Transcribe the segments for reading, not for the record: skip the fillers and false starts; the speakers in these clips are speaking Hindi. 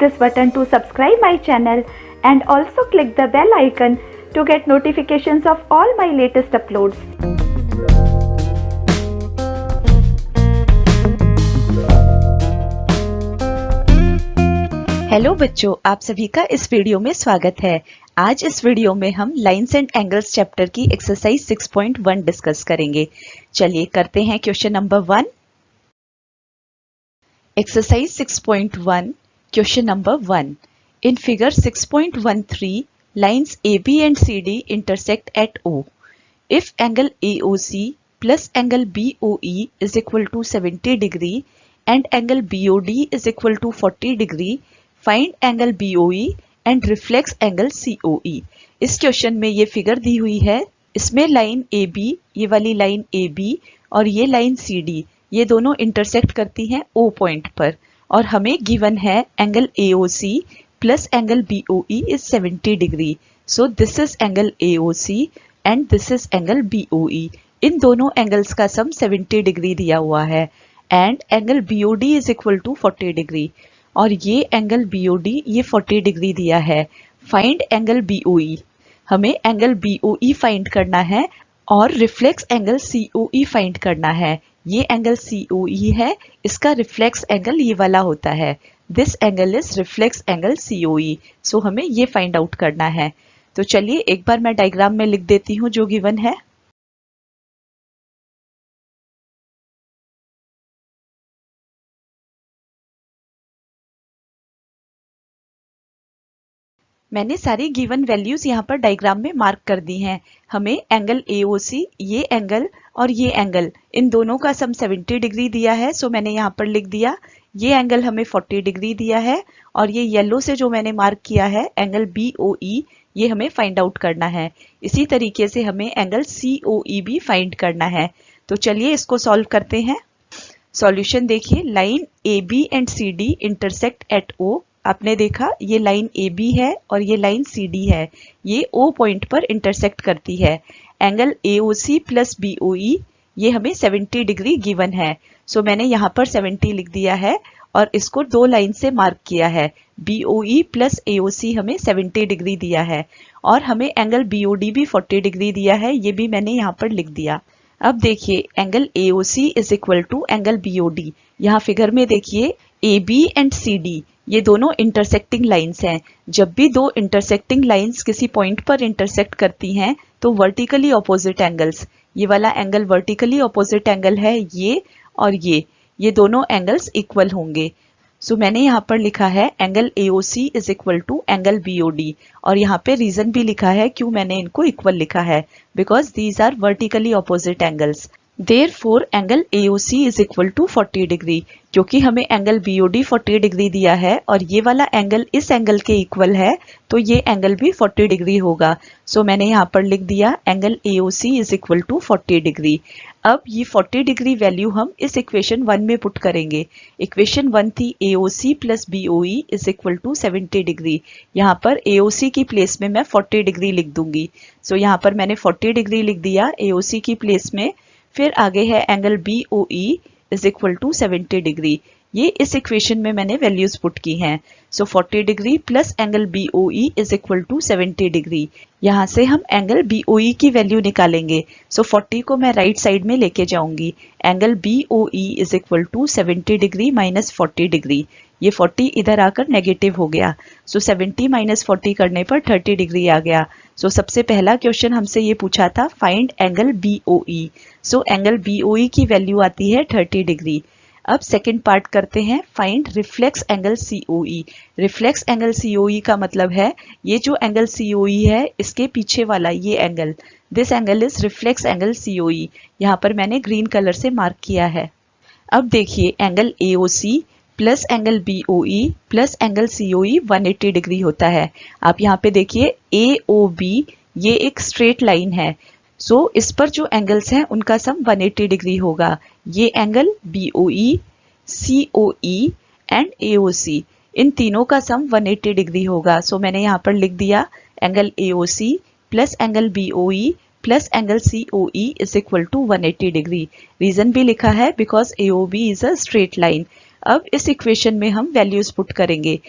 this button to subscribe my channel and also click the bell icon to get notifications of all my latest uploads. Hello बच्चों, आप सभी का इस वीडियो में स्वागत है। आज इस वीडियो में हम लाइंस एंड एंगल्स चैप्टर की एक्सरसाइज 6.1 डिस्कस करेंगे। चलिए करते हैं question number 1। Exercise 6.1 question number 1। In figure 6.13 lines AB and CD intersect at O. If angle AOC plus angle BOE is equal to 70 degree and angle BOD is equal to 40 degree, find angle BOE and reflex angle COE। इस क्वेश्चन में ये फिगर दी हुई है। इसमें लाइन AB, ये वाली लाइन AB और ये लाइन CD, ये दोनों इंटरसेक्ट करती हैं O पॉइंट पर, और हमें गिवन है angle AOC plus angle BOE is 70 degree. So this is angle AOC and this is angle BOE। इन दोनों एंगल्स का सम 70 डिग्री दिया हुआ है and angle BOD is equal to 40 degree, और ये एंगल BOD ये 40 डिग्री दिया है। फाइंड एंगल BOE, हमें एंगल BOE फाइंड करना है और रिफ्लेक्स एंगल COE फाइंड करना है। ये एंगल COE है, इसका रिफ्लेक्स एंगल ये वाला होता है। This angle is reflex angle COE। सो हमें ये फाइंड आउट करना है। तो चलिए एक बार मैं डायग्राम में लिख देती हूँ जो गिवन है। मैंने सारी गिवन वैल्यूज यहाँ पर डायग्राम में मार्क कर दी हैं। हमें एंगल AOC, ये एंगल और ये एंगल, इन दोनों का सम 70 डिग्री दिया है। सो मैंने यहाँ पर लिख दिया। ये एंगल हमें 40 डिग्री दिया है, और ये येलो से जो मैंने मार्क किया है एंगल BOE, ये हमें फाइंड आउट करना है। इसी तरीके से हमें एंगल COE भी फाइंड करना है। तो चलिए इसको सॉल्व करते हैं। सॉल्यूशन देखिए, line AB and CD intersect at O। आपने देखा ये लाइन AB है और ये लाइन CD है, ये O पॉइंट पर इंटरसेक्ट करती है। एंगल AOC प्लस BOE ये हमें 70 डिग्री गिवन है। सो मैंने यहाँ पर 70 लिख दिया है और इसको दो लाइन से मार्क किया है। BOE प्लस AOC हमें 70 डिग्री दिया है, और हमें एंगल BOD भी 40 डिग्री दिया है, ये भी मैंने यहाँ पर लिख दिया। अब देखिए angle AOC is equal to angle BOD। यहाँ फिगर में देखिए AB एंड CD ये दोनों इंटरसेक्टिंग लाइंस हैं। जब भी दो इंटरसेक्टिंग लाइंस किसी पॉइंट पर इंटरसेक्ट करती हैं तो वर्टिकली ऑपोजिट एंगल्स, ये वाला एंगल वर्टिकली ऑपोजिट एंगल है ये, और ये दोनों एंगल्स इक्वल होंगे। सो मैंने यहाँ पर लिखा है angle AOC is equal to angle BOD, और यहाँ पे रीजन भी लिखा है क्यों मैंने इनको इक्वल लिखा है, because these are vertically opposite angles. Therefore angle AOC is equal to 40 degree. क्योंकि हमें एंगल BOD 40 डिग्री दिया है और ये वाला एंगल इस एंगल के इक्वल है, तो ये एंगल भी 40 डिग्री होगा। सो मैंने यहाँ पर लिख दिया angle AOC is equal to 40 degree. अब ये 40 डिग्री वैल्यू हम इस इक्वेशन 1 में पुट करेंगे। इक्वेशन 1 थी AOC plus BOE is equal to 70 degree. यहाँ पर AOC की प्लेस में मैं 40 डिग्री लिख दूंगी। सो यहाँ पर मैंने 40 डिग्री लिख दिया AOC की प्लेस में। फिर आगे है angle BOE is equal to 70 degree. ये इस इक्वेशन में मैंने वैल्यूज पुट की हैं। So 40 degree plus angle BOE is equal to 70 degree. यहाँ से हम एंगल BOE की वैल्यू निकालेंगे। सो 40 को मैं राइट साइड में लेके जाऊंगी। Angle BOE is equal to 70 degree minus 40 degree. ये 40 इधर आकर नेगेटिव हो गया। सो 70 माइनस 40 करने पर 30 डिग्री आ गया। सो सबसे पहला क्वेश्चन हमसे ये पूछा था find angle BOE। So angle BOE की वैल्यू आती है 30 डिग्री। अब सेकंड पार्ट करते हैं, find reflex angle COE। Reflex angle COE का मतलब है ये जो एंगल COE है इसके पीछे वाला ये angle, this angle is reflex angle COE। यहाँ पर मैंने ग्रीन कलर से मार्क किया है। अब देखिए angle AOC plus angle BOE plus angle COE 180 degree होता है। आप यहाँ पे देखिए AOB ये एक स्ट्रेट लाइन है। सो इस पर जो एंगल्स हैं उनका सम 180 डिग्री होगा। ये angle BOE, COE and AOC, इन तीनों का सम 180 डिग्री होगा। सो मैंने यहाँ पर लिख दिया angle AOC plus angle BOE plus angle COE is equal to 180 degree. Reason भी लिखा है because AOB is a straight line. अब इस इक्वेशन में हम वैल्यूज पुट करेंगे।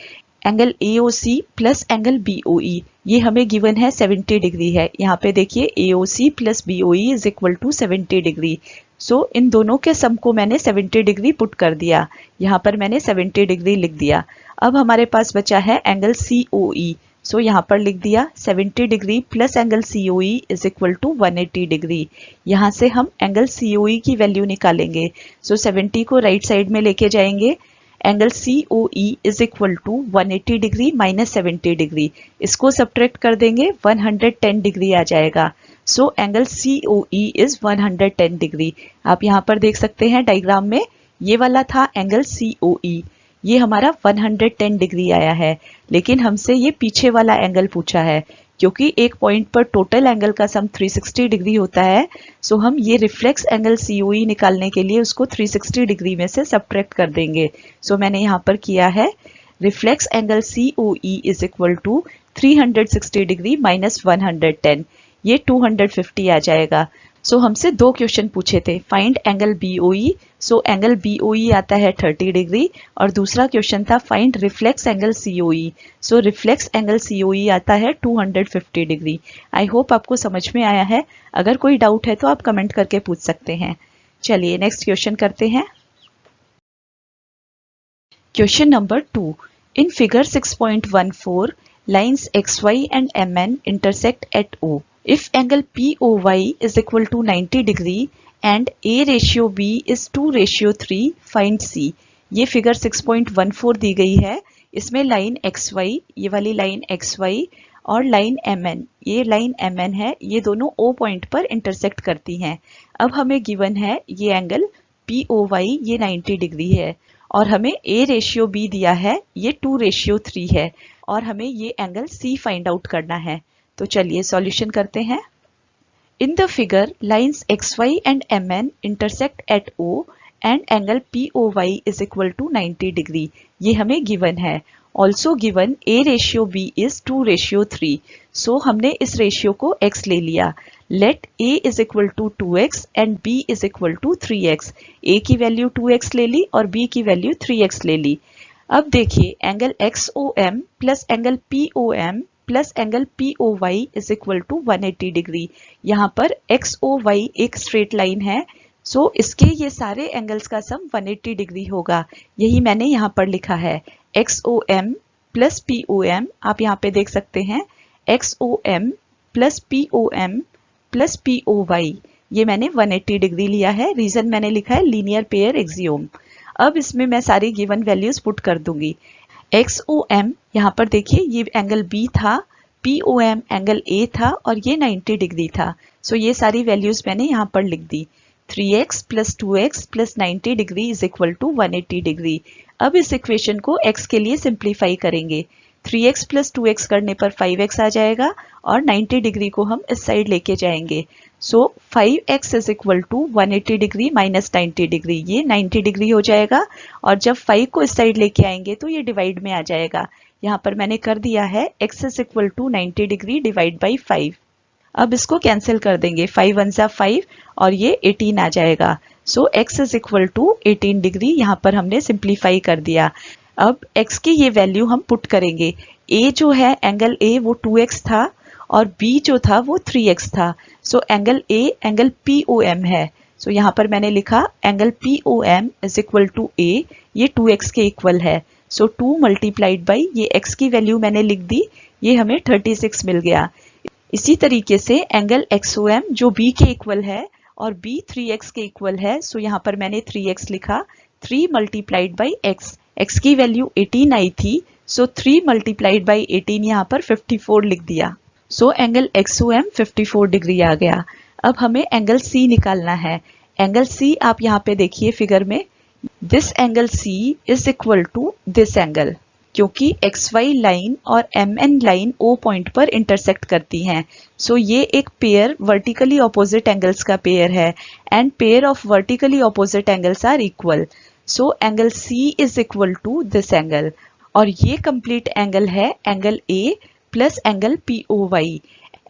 Angle AOC plus angle BOE, ये हमें गिवन है 70 डिग्री है। यहाँ पे देखिए AOC plus BOE is equal to 70 degree. So इन दोनों के सम को मैंने 70 डिग्री पुट कर दिया, यहाँ पर मैंने 70 डिग्री लिख दिया। अब हमारे पास बचा है एंगल COE, सो यहाँ पर लिख दिया 70 degree plus angle COE is equal to 180 degree. यहाँ से हम एंगल COE की वैल्यू निकालेंगे। सो 70 को राइट साइड में लेके जाएंगे, angle COE is equal to 180 degree minus 70 degree, इसको सब्ट्रैक्ट कर देंगे 110 डिग्री आ जाएगा। So angle COE is 110 degree. आप यहाँ पर देख सकते हैं डायग्राम में, ये वाला था एंगल COE, ये हमारा 110 डिग्री आया है, लेकिन हमसे ये पीछे वाला एंगल पूछा है। क्योंकि एक पॉइंट पर टोटल एंगल का सम 360 डिग्री होता है, सो हम ये रिफ्लेक्स एंगल COE निकालने के लिए उसको 360 डिग्री में से सब्ट्रैक्ट कर देंगे। सो मैंने यहाँ पर किया है reflex angle COE is equal to 360 degree minus 110, ये 250 आ जाएगा। सो हमसे दो क्वेश्चन पूछे थे, find angle BOE, so angle BOE आता है 30 डिग्री, और दूसरा क्वेश्चन था फाइंड रिफ्लेक्स एंगल COE, सो रिफ्लेक्स एंगल COE आता है 250 डिग्री। आई होप आपको समझ में आया है। अगर कोई डाउट है तो आप कमेंट करके पूछ सकते हैं। चलिए नेक्स्ट क्वेश्चन करते हैं। Question number 2, in figure 6.14 lines XY and MN intersect at O. If angle POY is equal to 90 degree and A ratio B is 2:3, find C. ये फिगर 6.14 दी गई है। इसमें लाइन XY, ये वाली लाइन XY और लाइन MN, ये लाइन MN है, ये दोनों O पॉइंट पर इंटरसेक्ट करती हैं। अब हमें गिवन है ये एंगल POY, ये 90 डिग्री है, और हमें A रेशियो B दिया है, ये 2:3 है, और हमें ये एंगल C फाइंड आउट करना है। तो चलिए सॉल्यूशन करते हैं। In the figure lines XY and MN intersect at O and angle POY is equal to 90 degree, ये हमें गिवन है। Also given A ratio B is 2:3, so हमने इस रेशियो को x ले लिया। Let A is equal to 2x and B is equal to 3x, A की वैल्यू 2x ले ली और B की वैल्यू 3x ले ली। अब देखिए angle XOM plus angle POM plus angle POY is equal to 180 degree. यहाँ पर XOY एक स्ट्रेट लाइन है, सो इसके ये सारे एंगल्स का सम 180 डिग्री होगा। यही मैंने यहाँ पर लिखा है, XOM प्लस POM, आप यहाँ पे देख सकते हैं XOM plus POM plus POY, ये मैंने 180 डिग्री लिया है। रीजन मैंने लिखा है लीनियर पेयर एक्सियोम। अब इसमें मैं सारी गिवन वैल्यूज पुट कर दूंगी। XOM यहाँ पर देखिए ये एंगल B था, POM एंगल A था और ये 90 डिग्री था। सो ये सारी वैल्यूज मैंने यहाँ पर लिख दी। 3x plus 2x plus 90 degree is equal to 180 degree. अब इस इक्वेशन को x के लिए सिंप्लीफाई करेंगे। 3x प्लस 2x करने पर 5x आ जाएगा और 90 डिग्री को हम इस साइड लेके जाएंगे। So 5x is equal to 180 degree minus 90 degree, ये 90 डिग्री हो जाएगा, और जब 5 को इस साइड लेके आएंगे तो ये डिवाइड में आ जाएगा। यहाँ पर मैंने कर दिया है x is equal to 90 degree divide by 5। अब इसको कैंसिल कर देंगे, 5 1 जा 5 और ये 18 आ जाएगा। So x is equal to 18 degree यहाँ पर हमने सिंप्लीफाई कर दिया। अब x की ये वैल्यू हम पुट करेंगे। a जो है एंगल A वो 2x था और B जो था वो 3x था। So angle A angle POM है। सो यहाँ पर मैंने लिखा angle POM is equal to A, ये 2x के इक्वल है। सो 2 मल्टीप्लाइड बाई ये x की वैल्यू मैंने लिख दी, ये हमें 36 मिल गया। इसी तरीके से एंगल XOM जो B के इक्वल है और B 3x के इक्वल है, सो यहाँ पर मैंने 3x लिखा, 3 मल्टीप्लाइड बाई x, x की वैल्यू 18 आई थी, सो 3 मल्टीप्लाइड बाई 18 यहाँ पर 54 लिख दिया। सो एंगल XOM 54 डिग्री आ गया। अब हमें एंगल C निकालना है। एंगल C आप यहाँ पे देखिए फिगर में, this angle C is equal to this angle, क्योंकि XY लाइन और MN लाइन O पॉइंट पर इंटरसेक्ट करती हैं। सो ये एक पेयर वर्टिकली ऑपोजिट एंगल्स का पेयर है, and pair of vertically opposite angles are equal. So angle C is equal to this angle, और ये कंप्लीट एंगल है angle A plus angle POY।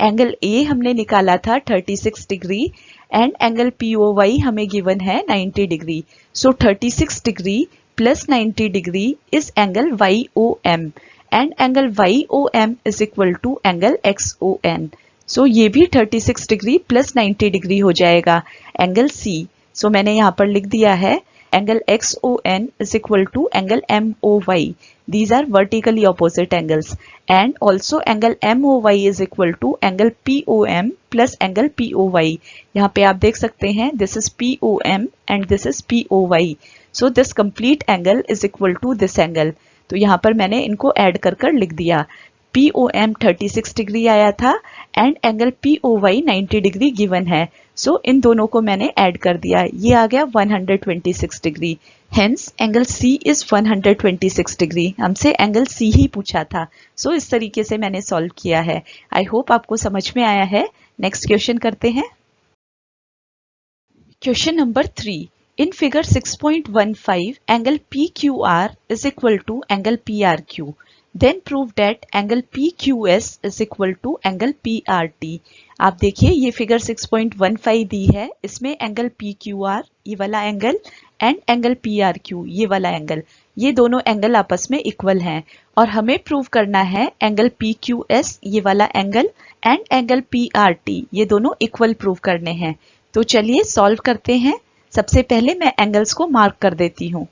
Angle A हमने निकाला था 36 डिग्री एंड एंगल POY हमें गिवन है 90 degree. So 36 degree plus 90 degree is angle YOM, and angle YOM is equal to angle XON। So ये भी 36 डिग्री प्लस 90 डिग्री हो जाएगा। एंगल C, सो मैंने यहाँ पर लिख दिया है angle XON is equal to angle MOY. These are vertically opposite angles. And also angle MOY is equal to angle POM plus angle POY. यहाँ पे आप देख सकते हैं this is POM and this is POY. So this complete angle is equal to this angle. तो यहाँ पर मैंने इनको ऐड कर लिख दिया। POM 36 डिग्री आया था and angle POY 90 degree given है। सो इन दोनों को मैंने ऐड कर दिया, ये आ गया 126 degree. Hence angle C is 126 degree. हमसे एंगल C ही पूछा था। सो इस तरीके से मैंने सॉल्व किया है। आई होप आपको समझ में आया है। नेक्स्ट क्वेश्चन करते हैं। Question number 3। In figure 6.15, angle PQR is equal to angle PRQ. Then prove that angle PQS is equal to angle PRT. आप देखिए ये फिगर 6.15 दी है, इसमें एंगल PQR ये वाला एंगल एंड एंगल PRQ ये वाला एंगल, ये दोनों एंगल आपस में इक्वल हैं और हमें प्रूव करना है एंगल PQS ये वाला एंगल एंड एंगल PRT ये दोनों इक्वल प्रूव करने हैं। तो चलिए सॉल्व करते हैं। सबसे पहले मैं एंगल्स को मार्क कर देती हूँ।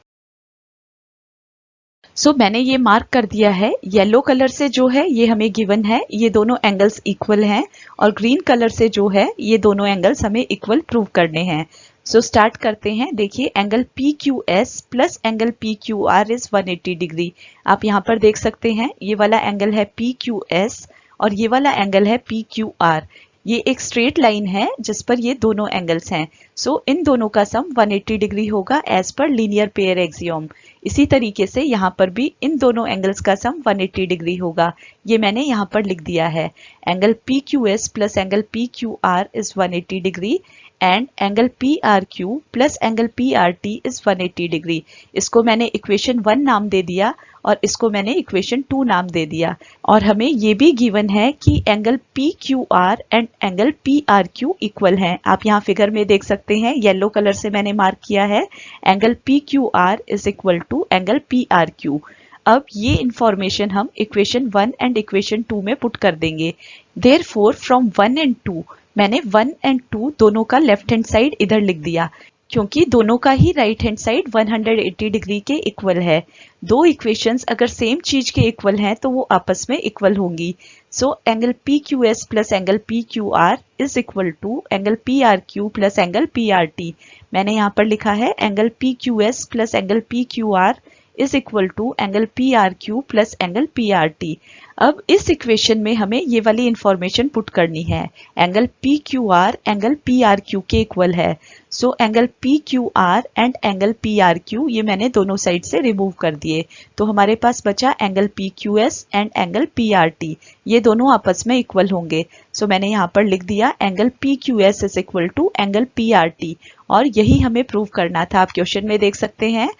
सो मैंने ये मार्क कर दिया है। येलो कलर से जो है ये हमें गिवन है, ये दोनों एंगल्स इक्वल हैं, और ग्रीन कलर से जो है ये दोनों एंगल्स हमें इक्वल प्रूव करने हैं। सो स्टार्ट करते हैं। देखिए angle PQS plus angle PQR is 180 degree. आप यहाँ पर देख सकते हैं ये वाला एंगल है PQS और ये वाला एंगल है PQR। ये एक स्ट्रेट लाइन है जिस पर ये दोनों एंगल्स हैं। सो इन दोनों का सम 180 डिग्री होगा as per linear pair axiom. इसी तरीके से यहाँ पर भी इन दोनों एंगल्स का सम 180 डिग्री होगा। ये मैंने यहाँ पर लिख दिया है। Angle PQS plus angle PQR is 180 degree and angle PRQ plus angle PRT is 180 degree. इसको मैंने इक्वेशन 1 नाम दे दिया और इसको मैंने इक्वेशन 2 नाम दे दिया। और हमें ये भी गिवन है कि angle PQR and angle PRQ equal हैं। आप यहाँ फिगर में देख सकते हैं, येलो कलर से मैंने मार्क किया है angle PQR is equal to angle PRQ। अब ये इंफॉर्मेशन हम इक्वेशन 1 एंड इक्वेशन 2 में पुट कर देंगे। देयरफॉर फ्रॉम 1 एंड 2 मैंने 1 एंड 2 दोनों का लेफ्ट हैंड साइड इधर लिख दिया, क्योंकि दोनों का ही राइट हैंड साइड 180 डिग्री के इक्वल है। दो इक्वेशंस अगर सेम चीज के इक्वल हैं तो वो आपस में इक्वल होंगी। So angle PQS plus angle PQR is equal to angle PRQ plus angle PRT। मैंने यहाँ पर लिखा है angle PQS plus angle PQR is equal to angle PRQ plus angle PRT। अब इस इक्वेशन में हमें ये वाली इंफॉर्मेशन पुट करनी है। एंगल PQR एंगल PRQ के इक्वल है। So angle PQR and angle PRQ ये मैंने दोनों साइड से रिमूव कर दिए, तो हमारे पास बचा angle PQS and angle PRT। ये दोनों आपस में इक्वल होंगे। सो मैंने यहाँ पर लिख दिया angle PQS is equal to angle PRT, और यही हमें प्रूव करना था। आप क्वेश्चन में देख सकते हैं,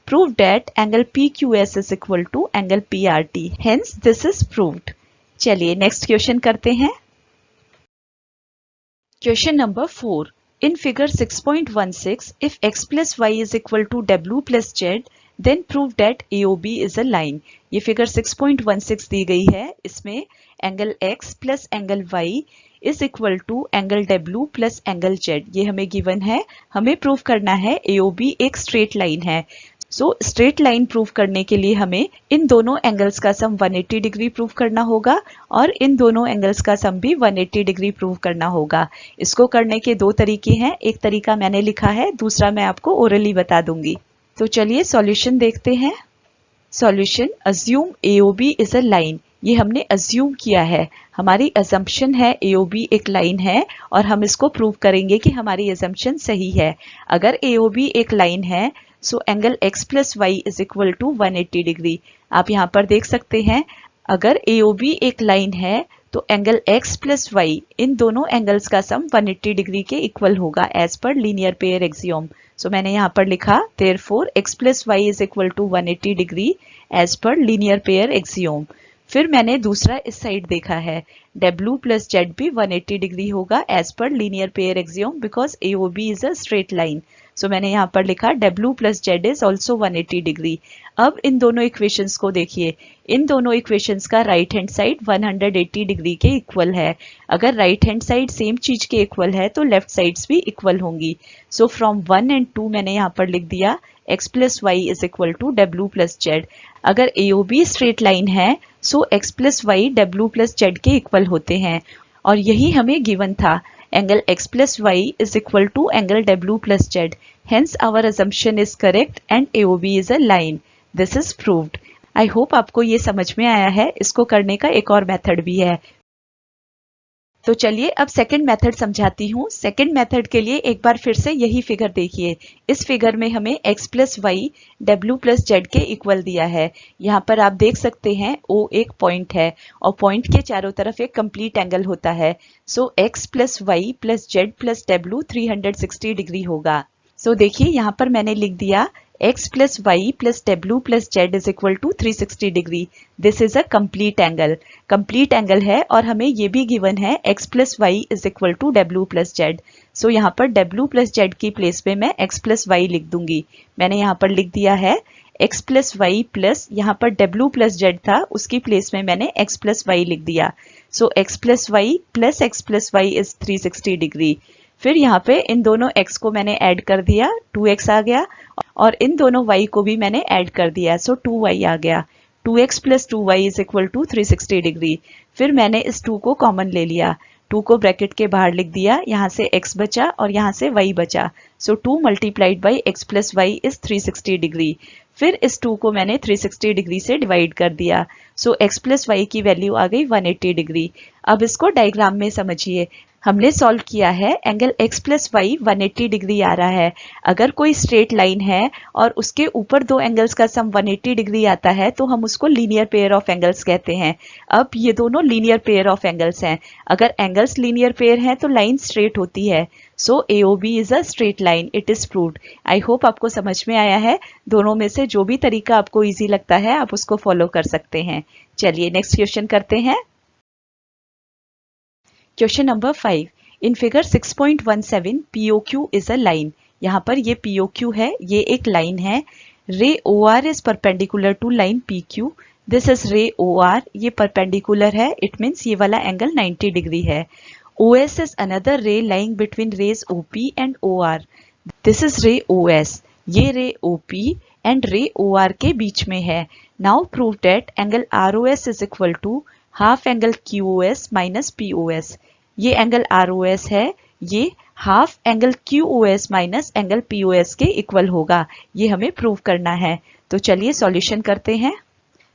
prove that angle PQS is equal to angle PRT. Hence, this is proved. चलिए नेक्स्ट क्वेश्चन करते हैं। Question number 4। In figure 6.16, if x plus y is equal to w plus z, then prove that AOB is a line. ये फिगर 6.16 दी गई है। इसमें angle x plus angle y is equal to angle W plus angle Z ये हमें गिवन है। हमें प्रूव करना है AOB एक स्ट्रेट लाइन है। सो स्ट्रेट लाइन प्रूव करने के लिए हमें इन दोनों एंगल्स का सम 180 डिग्री प्रूव करना होगा और इन दोनों एंगल्स का सम भी 180 डिग्री प्रूव करना होगा। इसको करने के दो तरीके हैं, एक तरीका मैंने लिखा है, दूसरा मैं आपको ओरली बता दूंगी। तो चलिए सॉल्यूशन देखते हैं। Solution, assume AOB is a line. ये हमने अज्यूम किया है, हमारी अजम्पशन है AOB एक लाइन है और हम इसको प्रूव करेंगे कि हमारी अजम्पशन सही है। अगर AOB एक लाइन है so angle x plus y is equal to 180 degree. आप यहाँ पर देख सकते हैं, अगर AOB एक लाइन है तो एंगल x प्लस वाई इन दोनों एंगल्स का सम 180 डिग्री के इक्वल होगा as per linear pair axiom. So मैंने यहाँ पर लिखा therefore x plus y is equal to 180 degree as per linear pair axiom. फिर मैंने दूसरा इस साइड देखा है, W प्लस जेड भी 180 डिग्री होगा as per linear pair axiom because AOB is a straight line. So मैंने यहाँ पर लिखा W plus z is also 180 degree. अब इन दोनों इक्वेशंस को देखिए, इन दोनों इक्वेशंस का राइट हैंड साइड 180 डिग्री के इक्वल है। अगर राइट हैंड साइड सेम चीज के इक्वल है तो लेफ्ट साइड्स भी इक्वल होंगी। सो फ्रॉम 1 and 2 मैंने यहाँ पर लिख दिया x plus y is equal to डब्ल्यू प्लस जेड। अगर AOB स्ट्रेट लाइन है सो x प्लस वाई डब्ल्यू प्लस जेड के इक्वल होते हैं और यही हमें गिवन था। Angle x plus y is equal to angle w plus z. Hence our assumption is correct and AOB is a line. This is proved. I hope आपको ये समझ में आया है। इसको करने का एक और मेथड भी है। तो चलिए अब सेकंड मेथड समझाती हूँ। सेकंड मेथड के लिए एक बार फिर से यही फिगर देखिए। इस फिगर में हमें x प्लस वाई डब्ल्यू प्लस जेड के इक्वल दिया है। यहाँ पर आप देख सकते हैं O एक पॉइंट है और पॉइंट के चारों तरफ एक कंप्लीट एंगल होता है। So x plus y plus z plus डब्ल्यू 360 डिग्री होगा। सो देखिए यहाँ पर मैंने लिख दिया x प्लस वाई प्लस डब्ल्यू plus z is equal to 360 degree. This is a complete angle. Complete angle है और हमें ये भी गिवन है x plus y is equal to डब्ल्यू प्लस जेड। सो यहाँ पर डब्ल्यू प्लस जेड की प्लेस पे मैं x प्लस वाई लिख दूंगी। मैंने यहाँ पर लिख दिया है x प्लस वाई प्लस यहाँ पर डब्ल्यू प्लस जेड था, उसकी प्लेस में मैंने x प्लस वाई लिख दिया। So x plus y plus x plus y is 360 degree. फिर यहाँ पे इन दोनों x को मैंने ऐड कर दिया, 2x आ गया और इन दोनों y को भी मैंने ऐड कर दिया। सो 2y आ गया। 2x plus 2y is equal to 360 degree. फिर मैंने इस 2 को कॉमन ले लिया, 2 को ब्रैकेट के बाहर लिख दिया, यहाँ से x बचा और यहाँ से y बचा। So 2 multiplied by x plus y is 360 degree. फिर इस 2 को मैंने 360 डिग्री से डिवाइड कर दिया। सो x प्लस वाई की वैल्यू आ गई 180 डिग्री। अब इसको डायग्राम में समझिए। हमने सॉल्व किया है, angle x plus y 180 degree आ रहा है। अगर कोई स्ट्रेट लाइन है और उसके ऊपर दो एंगल्स का सम 180 डिग्री आता है तो हम उसको लीनियर पेयर ऑफ एंगल्स कहते हैं। अब ये दोनों लीनियर पेयर ऑफ एंगल्स हैं। अगर एंगल्स लीनियर पेयर हैं तो लाइन स्ट्रेट होती है। सो AOB is a straight line. It is proved. I hope आपको समझ में आया है। दोनों में से जो भी तरीका आपको इजी लगता है आप उसको फॉलो कर सकते हैं। चलिए नेक्स्ट क्वेश्चन करते हैं। Question number 5। In figure 6.17 POQ is a line. यहाँ पर ये POQ है, ये एक लाइन है। Ray OR is perpendicular to line PQ। This is ray OR, ये परपेंडिकुलर है। इट मीन्स ये वाला एंगल 90 डिग्री है। OS is another ray lying between rays OP and OR. This is ray OS. ये रे OP and रे OR के बीच में है। Now prove that angle ROS is equal to half angle QOS minus POS. ये एंगल ROS है, ये half angle QOS minus angle POS के इक्वल होगा। ये हमें प्रूव करना है। तो चलिए सॉल्यूशन करते हैं।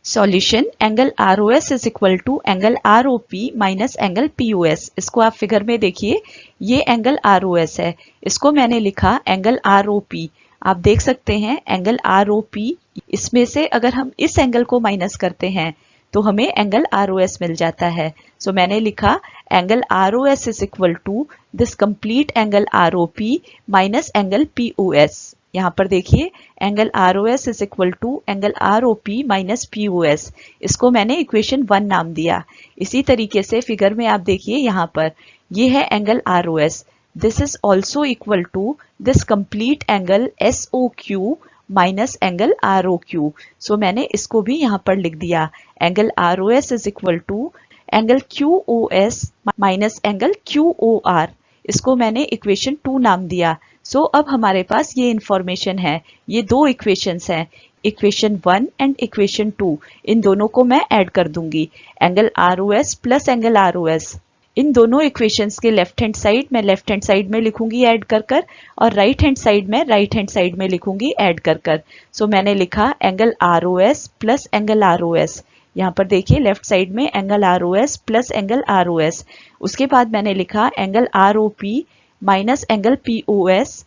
Solution, angle ROS is equal to angle ROP minus angle POS। इसको आप फिगर में देखिए, ये एंगल ROS है, इसको मैंने लिखा एंगल ROP। आप देख सकते हैं एंगल ROP, इसमें से अगर हम इस एंगल को माइनस करते हैं तो हमें एंगल ROS मिल जाता है। सो मैंने लिखा angle ROS is equal to this complete angle ROP minus angle POS। यहाँ पर देखिए angle ROS is equal to angle ROP minus POS। इसको मैंने इक्वेशन 1 नाम दिया। इसी तरीके से फिगर में आप देखिए, यहाँ पर ये है angle ROS। This is also equal to this complete angle SOQ minus angle ROQ। So मैंने इसको भी यहाँ पर लिख दिया, angle ROS is equal to angle QOS minus angle QOR। इसको मैंने इक्वेशन 2 नाम दिया। सो अब हमारे पास ये इंफॉर्मेशन है, ये दो इक्वेशंस हैं, इक्वेशन 1 एंड इक्वेशन 2। इन दोनों को मैं ऐड कर दूंगी, angle ROS plus angle ROS। इन दोनों इक्वेशंस के लेफ्ट हैंड साइड मैं लेफ्ट हैंड साइड में लिखूंगी ऐड कर कर, और राइट हैंड साइड में राइट हैंड साइड में लिखूंगी ऐड कर कर। सो मैंने लिखा angle ROS plus angle ROS। यहाँ पर देखिए लेफ्ट साइड में angle ROS plus angle ROS। उसके बाद मैंने लिखा angle ROP minus angle POS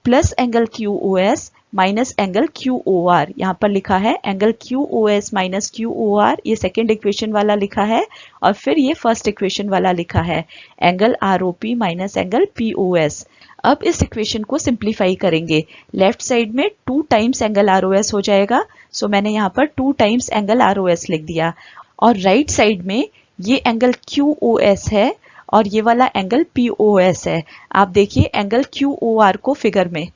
plus angle QOS minus angle QOR। यहाँ पर लिखा है एंगल QOS माइनस QOR, ये सेकेंड इक्वेशन वाला लिखा है, और फिर ये फर्स्ट इक्वेशन वाला लिखा है angle ROP minus angle POS। अब इस इक्वेशन को सिंप्लीफाई करेंगे, लेफ्ट साइड में 2 टाइम्स एंगल ROS हो जाएगा। सो मैंने यहाँ पर 2 टाइम्स एंगल ROS लिख दिया, और राइट साइड में ये एंगल QOS है और ये वाला एंगल POS है। आप देखिए एंगल QOR को फिगर में,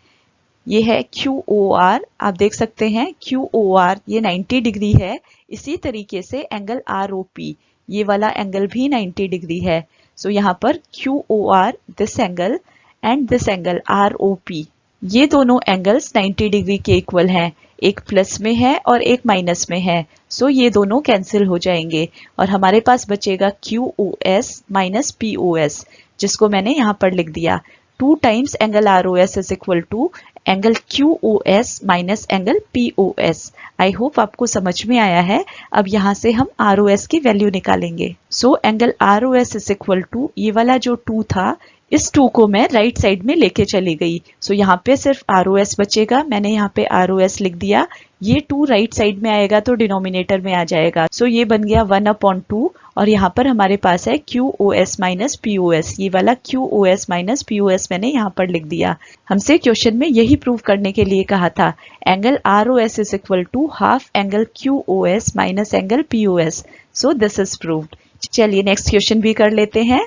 ये है QOR, आप देख सकते हैं QOR ये 90 डिग्री है। इसी तरीके से एंगल ROP, ये वाला एंगल भी 90 डिग्री है। सो यहाँ पर QOR this angle and this angle ROP, ये दोनों एंगल्स 90 डिग्री के इक्वल हैं। एक प्लस में है और एक माइनस में है, सो ये दोनों कैंसिल हो जाएंगे और हमारे पास बचेगा QOS माइनस POS, जिसको मैंने यहाँ पर लिख दिया। 2 times angle ROS is equal to angle QOS minus angle POS। I hope आपको समझ में आया है। अब यहाँ से हम ROS की वैल्यू निकालेंगे। So angle ROS is equal to, ये वाला जो 2 था, इस 2 को मैं राइट साइड में लेके चली गई। सो यहाँ पे सिर्फ ROS बचेगा। मैंने यहाँ पे ROS लिख दिया। ये 2 राइट साइड में आएगा तो डिनोमिनेटर में आ जाएगा। सो ये बन गया 1/2 और यहाँ पर हमारे पास है QOS माइनस POS। ये वाला QOS माइनस POS मैंने यहाँ पर लिख दिया। हमसे क्वेश्चन में यही प्रूव करने के लिए कहा था, angle ROS is equal to half angle QOS minus angle POS। So this is proved. चलिए नेक्स्ट क्वेश्चन भी कर लेते हैं।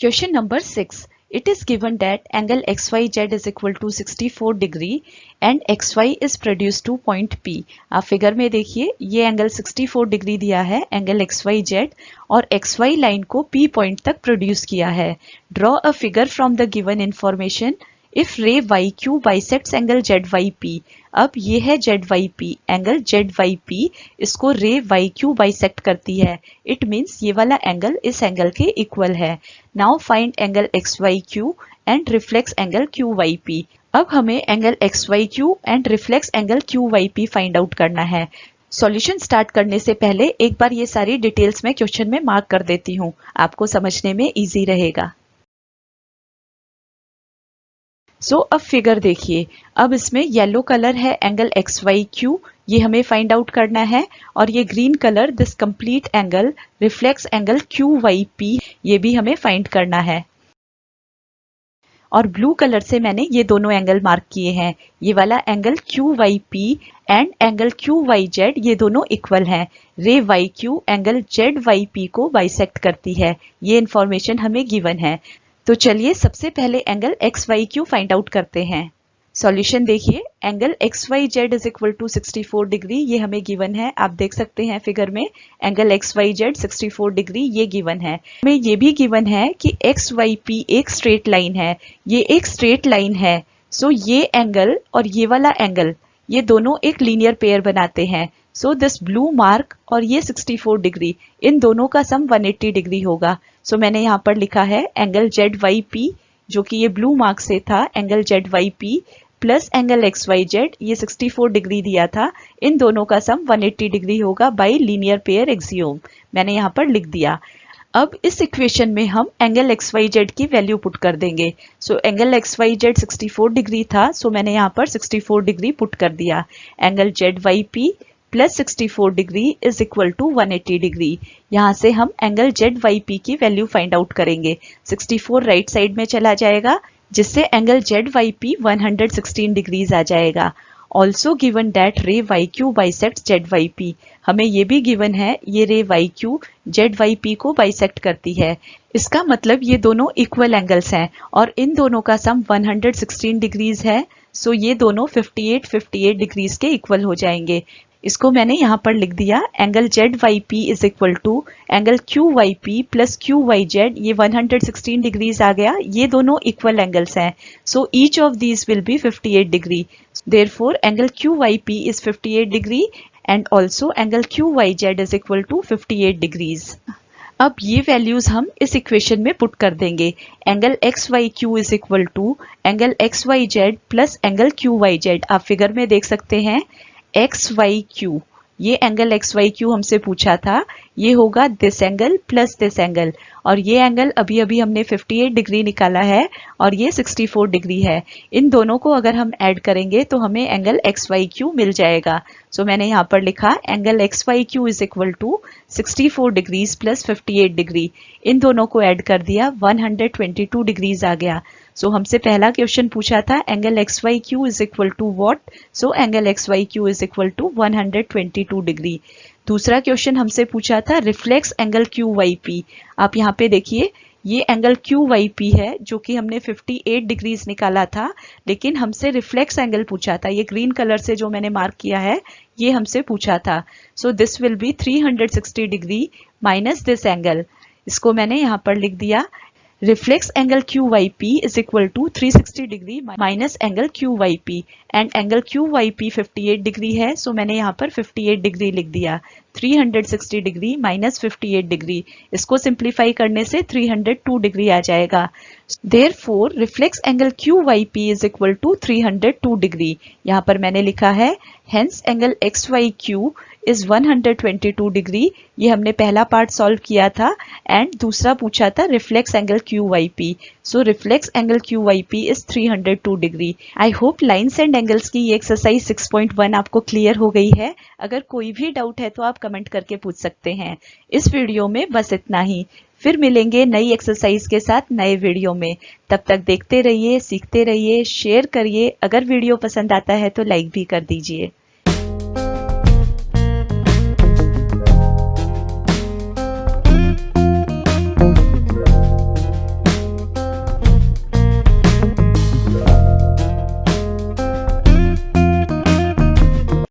Question number 6. It is given that angle XYZ is equal to 64 degree and XY is produced to point P. आप फिगर में देखिए, ये एंगल 64 डिग्री दिया है एंगल XYZ और XY लाइन को P पॉइंट तक प्रोड्यूस किया है। Draw a figure from the given information if रे YQ बाइसेक्ट्स एंगल ZYP। अब ये है ZYP, एंगल ZYP, इसको रे YQ बाइसेक्ट करती है। इट मीन्स ये वाला एंगल इस एंगल के इक्वल है। Now find angle XYQ and reflex angle QYP। अब हमें angle XYQ and reflex angle QYP find out करना है। सॉल्यूशन स्टार्ट करने से पहले एक बार ये सारी डिटेल्स में क्वेश्चन में मार्क कर देती हूँ, आपको समझने में इजी रहेगा। सो अब फिगर देखिए, अब इसमें येलो कलर है एंगल XYQ, ये हमें फाइंड आउट करना है, और ये green colour this complete angle reflex angle QYP, ये भी हमें फाइंड करना है। और ब्लू कलर से मैंने ये दोनों एंगल मार्क किए हैं। ये वाला angle QYP and angle QYZ, ये दोनों इक्वल हैं। रे YQ एंगल ZYP को बाइसेक्ट करती है। ये इंफॉर्मेशन हमें गिवन है। तो चलिए सबसे पहले एंगल XYQ फाइंड आउट करते हैं। सॉल्यूशन देखिए, angle XYZ is equal to 64 degree, ये हमें गिवन है। आप देख सकते हैं फिगर में एंगल XYZ 64 डिग्री ये गिवन है। हमें ये भी गिवन है कि XYP एक स्ट्रेट लाइन है, ये एक स्ट्रेट लाइन है। सो ये एंगल और ये वाला एंगल, ये दोनों एक लीनियर पेयर बनाते हैं। सो दिस ब्लू मार्क और ये 64 डिग्री, इन दोनों का सम 180 डिग्री होगा। सो मैंने यहाँ पर लिखा है एंगल ZYP, जो कि ये ब्लू मार्क से था, angle ZYP plus angle XYZ, ये 64 डिग्री दिया था, इन दोनों का सम 180 डिग्री होगा बाय लीनियर पेयर एक्सियोम। मैंने यहाँ पर लिख दिया। अब इस इक्वेशन में हम एंगल XYZ की वैल्यू पुट कर देंगे। सो एंगल XYZ 64 डिग्री था, सो मैंने यहाँ पर 64 डिग्री पुट कर दिया। Angle ZYP plus 64 degree is equal to 180 degree. यहाँ से हम एंगल ZYP की वैल्यू फाइंड आउट करेंगे। 64 राइट साइड में चला जाएगा, जिससे एंगल ZYP 116 डिग्रीज आ जाएगा। ऑल्सो गिवन दैट रे YQ बाइसेक्ट ZYP, हमें ये भी गिवन है ये रे YQ ZYP को बाइसेक्ट करती है। इसका मतलब ये दोनों इक्वल एंगल्स हैं और इन दोनों का सम 116 डिग्रीज है। सो ये दोनों 58 डिग्रीज के इक्वल हो जाएंगे। इसको मैंने यहाँ पर लिख दिया, angle ZYP is equal to angle QYP plus QYZ, ये 116 डिग्रीज आ गया। ये दोनों इक्वल एंगल्स हैं, so each of these will be 58 degree. Therefore angle QYP is 58 degree and also angle QYZ is equal to 58 degrees. अब ये वैल्यूज हम इस इक्वेशन में पुट कर देंगे। Angle XYQ is equal to angle XYZ plus angle QYZ, आप फिगर में देख सकते हैं XYQ, ये एंगल XYQ हमसे पूछा था, ये होगा this angle plus this angle, और ये एंगल अभी अभी हमने 58 डिग्री निकाला है और ये 64 डिग्री है। इन दोनों को अगर हम ऐड करेंगे तो हमें एंगल XYQ मिल जाएगा। सो मैंने यहाँ पर लिखा angle XYQ is equal to 64 degrees plus 58 degree, इन दोनों को ऐड कर दिया, 122 डिग्रीज आ गया। सो हमसे पहला क्वेश्चन पूछा था angle XYQ is equal to what, so angle XYQ is equal to 122 degree. दूसरा क्वेश्चन हमसे पूछा था रिफ्लेक्स एंगल QYP, आप यहाँ पे देखिए ये एंगल क्यू वाई पी है जो कि हमने 58 डिग्रीज निकाला था, लेकिन हमसे रिफ्लेक्स एंगल पूछा था। ये ग्रीन कलर से जो मैंने मार्क किया है ये हमसे पूछा था। So this will be 360 degree minus this angle. इसको मैंने यहाँ पर लिख दिया। Reflex angle Q Y P is equal to 360 degree minus angle Q Y P, and angle Q Y P 58 degree है, सो मैंने यहाँ पर 58 डिग्री लिख दिया। 360 डिग्री माइनस 58 डिग्री, इसको सिंप्लीफाई करने से 302 डिग्री आ जाएगा। Therefore, reflex angle Q Y P is equal to 302 degree. यहाँ पर मैंने लिखा है hence angle X Y Q is 122 degree. ये हमने पहला पार्ट सॉल्व किया था, एंड दूसरा पूछा था reflex angle Q Y P. So reflex angle Q Y P is 302 degree. I hope lines and angles की ये एक्सरसाइज 6.1 आपको क्लियर हो गई है। अगर कोई भी डाउट है तो आप कमेंट करके पूछ सकते हैं। इस वीडियो में बस इतना ही। फिर मिलेंगे नई एक्सरसाइज के साथ नए वीडियो में। तब तक देखते रहिए, सीखते रहिए, शेयर करिए। अगर वीडियो पसंद आता है तो लाइक भी कर दीजिए।